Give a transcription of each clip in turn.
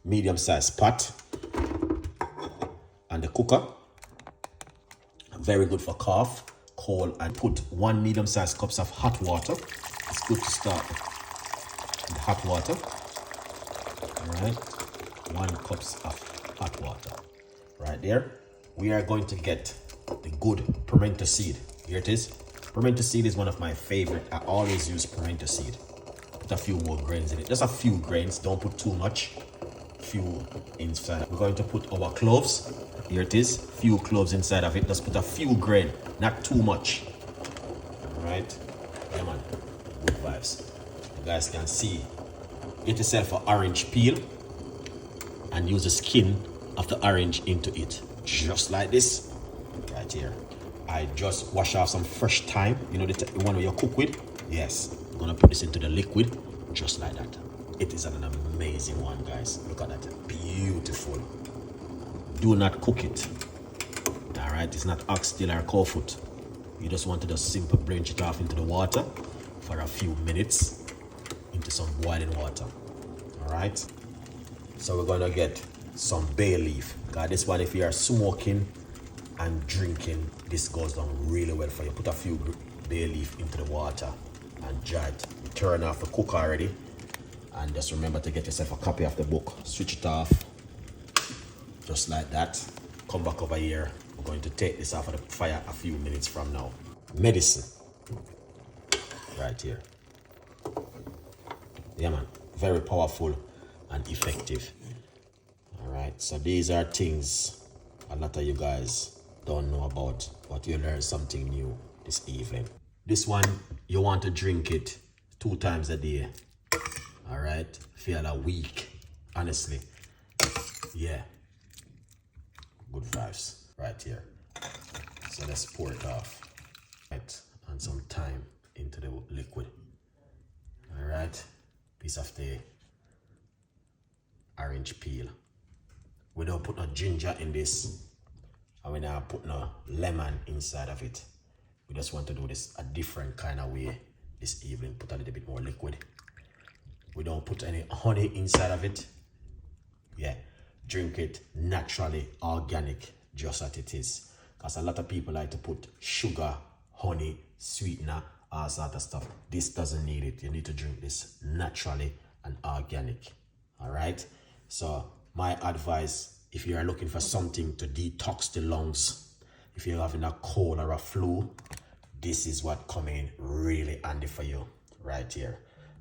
medium-sized pot and the cooker. Very good for cough, cold, and put 1 medium-sized cups of hot water. It's good to start with the hot water. All right, 1 cups of hot water. Right there, we are going to get the good pimento seed. Here it is. Pimento seed is one of my favorite. I always use pimento seed. Put a few more grains in it. Just a few grains. Don't put too much. Few inside. We're going to put our cloves. Here it is. Few cloves inside of it. Just put a few grain, not too much. All right. Yeah, man. Good vibes. You guys can see. Get yourself an orange peel and use the skin of the orange into it, just like this. Right here. I just wash off some fresh thyme. You know the one where you cook with. Yes. I'm gonna put this into the liquid, just like that. It is an amazing one, guys. Look at that. Beautiful. Do not cook it. All right, it's not oxtail or cow foot. You just want to just simply blanch it off into the water for a few minutes into some boiling water. All right. So we're gonna get some bay leaf. God, this one, if you are smoking and drinking, this goes down really well for you. Put a few bay leaf into the water and jar it. You turn off the cooker already. And just remember to get yourself a copy of the book. Switch it off, just like that. Come back over here. We're going to take this off of the fire a few minutes from now. Medicine, right here. Yeah, man, very powerful and effective. All right, so these are things a lot of you guys don't know about, but you learn something new this evening. This one, you want to drink it 2 times a day. All right, feel a week, honestly. Yeah, good vibes right here. So let's pour it off, right, and some thyme into the liquid. All right, piece of the orange peel. We don't put no ginger in this, and we don't put no lemon inside of it. We just want to do this a different kind of way this evening. Put a little bit more liquid. We don't put any honey inside of it. Yeah, drink it naturally, organic, just as it is. Because a lot of people like to put sugar, honey, sweetener, all sort of stuff. This doesn't need it. You need to drink this naturally and organic. All right? So my advice, if you are looking for something to detox the lungs, if you're having a cold or a flu, this is what come in really handy for you right here.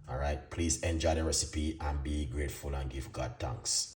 All right, please enjoy the recipe and be grateful and give God thanks.